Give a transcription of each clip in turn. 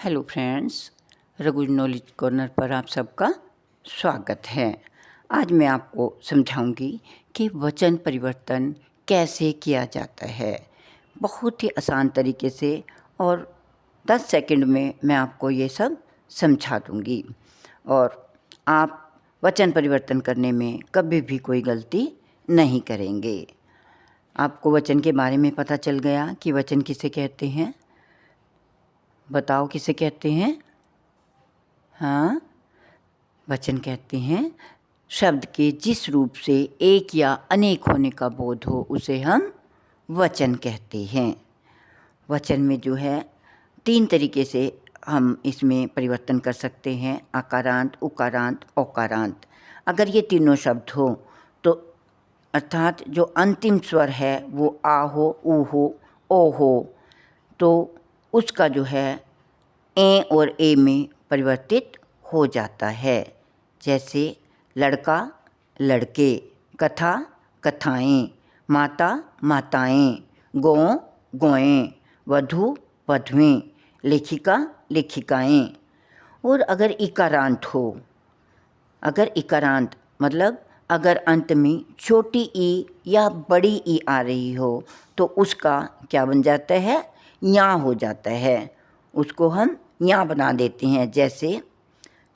Hello friends, रघुज knowledge corner पर आप सबका स्वागत है। आज मैं आपको समझाऊंगी कि वचन परिवर्तन कैसे किया जाता है। बहुत ही आसान तरीके से और 10 सेकंड में मैं आपको ये सब समझा दूंगी और आप वचन परिवर्तन करने में कभी भी कोई गलती नहीं करेंगे। आपको वचन के बारे में पता चल गया कि वचन किसे कहते हैं। बताओ किसे कहते हैं? हाँ, वचन कहते हैं शब्द के जिस रूप से एक या अनेक होने का बोध हो उसे हम वचन कहते हैं। वचन में जो है 3 तरीके से हम इसमें परिवर्तन कर सकते हैं, आकारांत, उकारांत, औकारांत। अगर ये तीनों शब्द हो तो अर्थात जो अंतिम स्वर है वो आ हो, ऊ हो, ओ हो, तो उसका जो है ए और ए में परिवर्तित हो जाता है। जैसे लड़का, लड़के, कथा, कथाएं, माता, माताएं, गौ, गौएं, वधू, वधुएं, लेखिका, लेखिकाएं। और अगर इकारांत हो, अगर इकारांत मतलब अगर अंत में छोटी ई या बड़ी ई आ रही हो तो उसका क्या बन जाता है? या हो जाता है। उसको हम या बना देते हैं। जैसे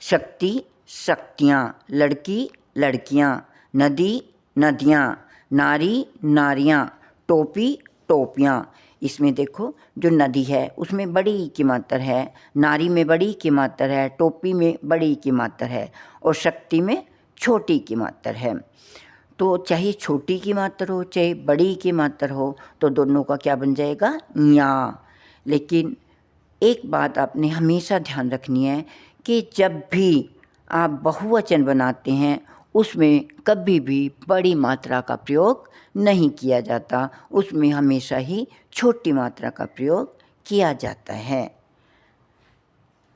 शक्ति, शक्तियाँ, लड़की, लड़कियाँ, नदी, नदियाँ, नारी, नारियाँ, टोपी, टोपियाँ। इसमें देखो जो नदी है उसमें बड़ी ई की मात्रा है, नारी में बड़ी की मात्रा है, टोपी में बड़ी की मात्रा है और शक्ति में छोटी की मात्रा है। तो चाहे छोटी की मात्रा हो चाहे बड़ी की मात्रा हो तो दोनों का क्या बन जाएगा? या। लेकिन एक बात आपने हमेशा ध्यान रखनी है कि जब भी आप बहुवचन बनाते हैं उसमें कभी भी बड़ी मात्रा का प्रयोग नहीं किया जाता, उसमें हमेशा ही छोटी मात्रा का प्रयोग किया जाता है।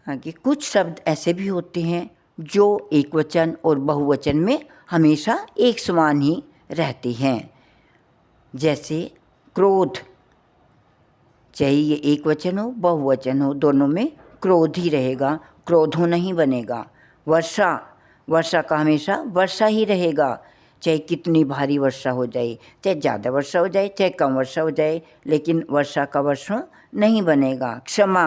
आगे कुछ शब्द ऐसे भी होते हैं जो एकवचन और बहुवचन में हमेशा एक समान ही रहते हैं। जैसे क्रोध, चाहे ये एक वचन हो बहुवचन हो दोनों में क्रोध ही रहेगा, क्रोधो नहीं बनेगा। वर्षा, वर्षा का हमेशा वर्षा ही रहेगा, चाहे कितनी भारी वर्षा हो जाए, चाहे ज़्यादा वर्षा हो जाए चाहे कम वर्षा हो जाए, लेकिन वर्षा का वर्षा नहीं बनेगा। क्षमा,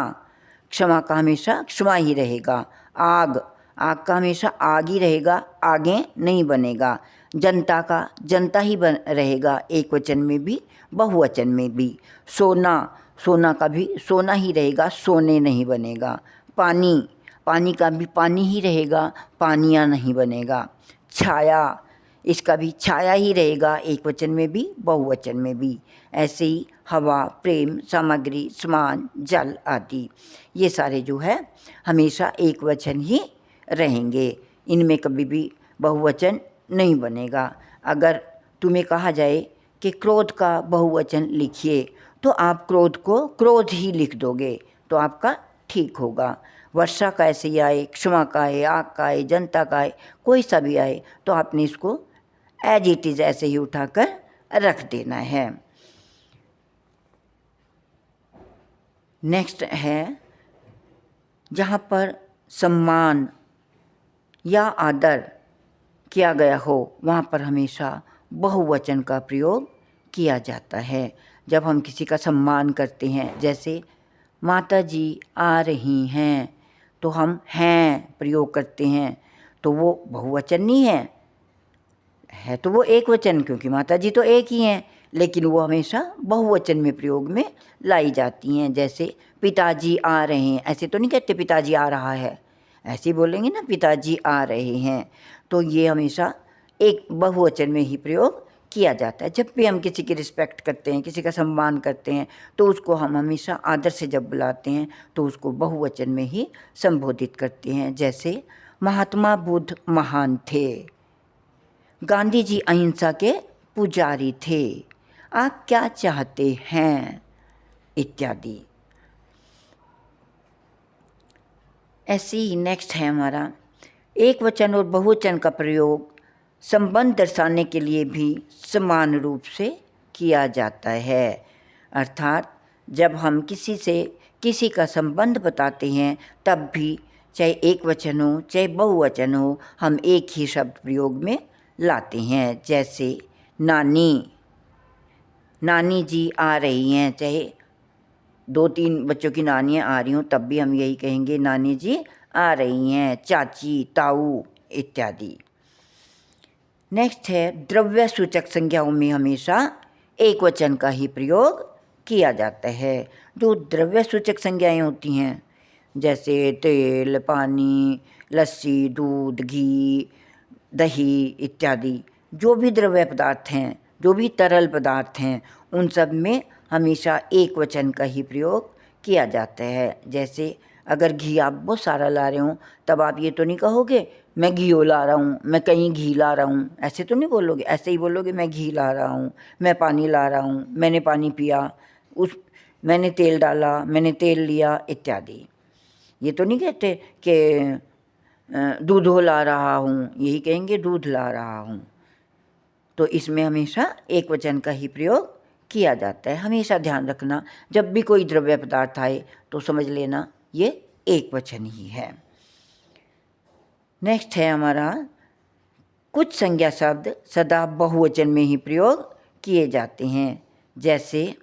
क्षमा का हमेशा क्षमा ही रहेगा। आग, आग का हमेशा आग ही रहेगा, आगे नहीं बनेगा। जनता का जनता ही बन रहेगा, एक वचन में भी बहुवचन में भी। सोना, सोना का भी सोना ही रहेगा, सोने नहीं बनेगा। पानी, पानी का भी पानी ही रहेगा, पानिया नहीं बनेगा। छाया, इसका भी छाया ही रहेगा, एक वचन में भी बहुवचन में भी। ऐसे ही हवा, प्रेम, सामग्री, समान, जल आदि ये सारे जो है हमेशा एक वचन ही रहेंगे, इनमें कभी भी बहुवचन नहीं बनेगा। अगर तुम्हें कहा जाए कि क्रोध का बहुवचन लिखिए तो आप क्रोध को क्रोध ही लिख दोगे तो आपका ठीक होगा। वर्षा का ऐसे ही आए, क्षमा का आए, आग का आए, जनता का आए, कोई सा भी आए तो आपने इसको एज इट इज़ ऐसे ही उठाकर रख देना है। नेक्स्ट है जहाँ पर सम्मान या आदर किया गया हो वहाँ पर हमेशा बहुवचन का प्रयोग किया जाता है। जब हम किसी का सम्मान करते हैं, जैसे माता जी आ रही हैं, तो हम हैं प्रयोग करते हैं, तो वो बहुवचन नहीं है तो वो एक वचन, क्योंकि माता जी तो एक ही हैं, लेकिन वो हमेशा बहुवचन में प्रयोग में लाई जाती हैं। जैसे पिताजी आ रहे हैं, ऐसे तो नहीं कहते पिताजी आ रहा है, ऐसे बोलेंगे ना पिताजी आ रहे हैं, तो ये हमेशा एक बहुवचन में ही प्रयोग किया जाता है। जब भी हम किसी की रिस्पेक्ट करते हैं, किसी का सम्मान करते हैं, तो उसको हम हमेशा आदर से जब बुलाते हैं तो उसको बहुवचन में ही संबोधित करते हैं। जैसे महात्मा बुद्ध महान थे, गांधी जी अहिंसा के पुजारी थे, आप क्या चाहते हैं, इत्यादि। ऐसे ही नेक्स्ट है हमारा एक वचन और बहुवचन का प्रयोग संबंध दर्शाने के लिए भी समान रूप से किया जाता है। अर्थात जब हम किसी से किसी का संबंध बताते हैं तब भी चाहे एक वचन हो चाहे बहुवचन हो, हम एक ही शब्द प्रयोग में लाते हैं। जैसे नानी, नानी जी आ रही हैं, चाहे 2-3 बच्चों की नानियाँ आ रही हों तब भी हम यही कहेंगे नानी जी आ रही हैं। चाची, ताऊ इत्यादि। नेक्स्ट है द्रव्य सूचक संज्ञाओं में हमेशा एक वचन का ही प्रयोग किया जाता है। जो द्रव्य सूचक संज्ञाएं होती हैं जैसे तेल, पानी, लस्सी, दूध, घी, दही इत्यादि, जो भी द्रव्य पदार्थ हैं, जो भी तरल पदार्थ हैं, उन सब में हमेशा एक वचन का ही प्रयोग किया जाता है। जैसे अगर घी आप बहुत सारा ला रहे हो तब आप ये तो नहीं कहोगे मैं घी ला रहा हूँ, मैं कहीं घी ला रहा हूँ, ऐसे तो नहीं बोलोगे। ऐसे ही बोलोगे मैं घी ला रहा हूँ, मैं पानी ला रहा हूँ, मैंने पानी पिया, मैंने तेल डाला, मैंने तेल लिया इत्यादि। ये तो नहीं कहते कि दूध ला रहा हूँ, यही कहेंगे दूध ला रहा हूँ। तो इसमें हमेशा एक वचन का ही प्रयोग किया जाता है। हमेशा ध्यान रखना, जब भी कोई द्रव्य पदार्थ आए तो समझ लेना ये एक वचन ही है। नेक्स्ट है हमारा, कुछ संज्ञा शब्द सदा बहुवचन में ही प्रयोग किए जाते हैं। जैसे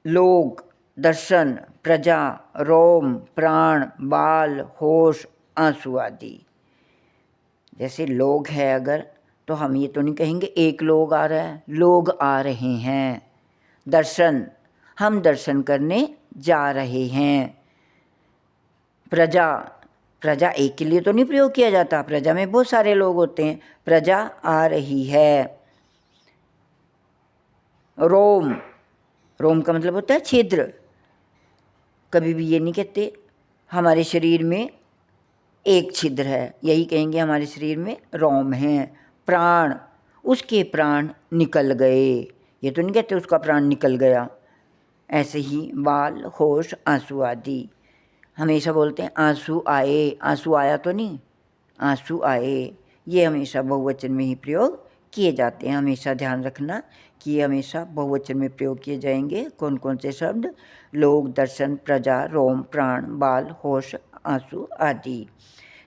लोग, दर्शन, प्रजा, रोम, प्राण, बाल, होश, आंसू आदि। जैसे लोग है अगर, तो हम ये तो नहीं कहेंगे एक लोग आ रहा है, लोग आ रहे हैं। दर्शन, हम दर्शन करने जा रहे हैं। प्रजा, प्रजा एक के लिए तो नहीं प्रयोग किया जाता, प्रजा में बहुत सारे लोग होते हैं, प्रजा आ रही है। रोम, रोम का मतलब होता है छिद्र। कभी भी ये नहीं कहते हमारे शरीर में एक छिद्र है, यही कहेंगे हमारे शरीर में रोम है। प्राण, उसके प्राण निकल गए, ये तो नहीं कहते उसका प्राण निकल गया। ऐसे ही बाल, होश, आंसू आदि, हमेशा बोलते हैं आंसू आए, आंसू आया तो नहीं, आंसू आए। ये हमेशा बहुवचन में ही प्रयोग किए जाते हैं। हमेशा ध्यान रखना कि ये हमेशा बहुवचन में प्रयोग किए जाएंगे। कौन कौन से शब्द? लोग, दर्शन, प्रजा, रोम, प्राण, बाल, होश, आंसू आदि।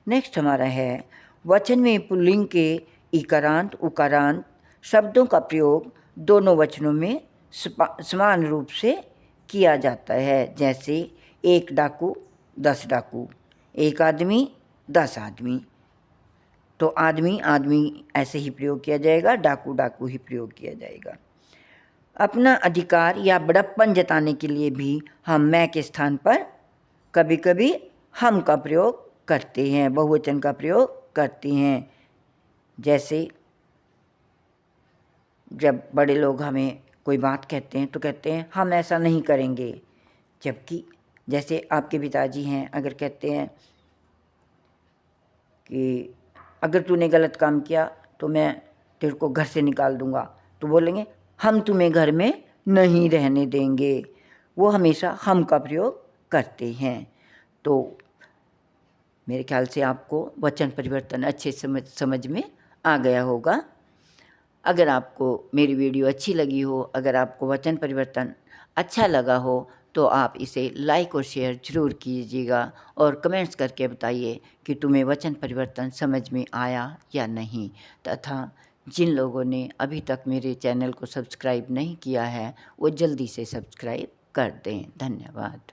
नेक्स्ट हमारा है, वचन में पुल्लिंग के इकारांत उकारांत शब्दों का प्रयोग दोनों वचनों में समान रूप से किया जाता है। जैसे एक डाकू, 10 डाकू, एक आदमी, 10 आदमी। तो आदमी आदमी ऐसे ही प्रयोग किया जाएगा, डाकू डाकू ही प्रयोग किया जाएगा। अपना अधिकार या बड़प्पन जताने के लिए भी हम मैं के स्थान पर कभी कभी हम का प्रयोग करते हैं, बहुवचन का प्रयोग करते हैं। जैसे जब बड़े लोग हमें कोई बात कहते हैं तो कहते हैं हम ऐसा नहीं करेंगे, जबकि जैसे आपके पिताजी हैं, अगर कहते हैं कि अगर तूने गलत काम किया तो मैं तेरे को घर से निकाल दूंगा, तो बोलेंगे हम तुम्हें घर में नहीं रहने देंगे। वो हमेशा हम का प्रयोग करते हैं। तो मेरे ख्याल से आपको वचन परिवर्तन अच्छे समझ में आ गया होगा। अगर आपको मेरी वीडियो अच्छी लगी हो, अगर आपको वचन परिवर्तन अच्छा लगा हो तो आप इसे लाइक और शेयर ज़रूर कीजिएगा और कमेंट्स करके बताइए कि तुम्हें वचन परिवर्तन समझ में आया या नहीं। तथा जिन लोगों ने अभी तक मेरे चैनल को सब्सक्राइब नहीं किया है वो जल्दी से सब्सक्राइब कर दें। धन्यवाद।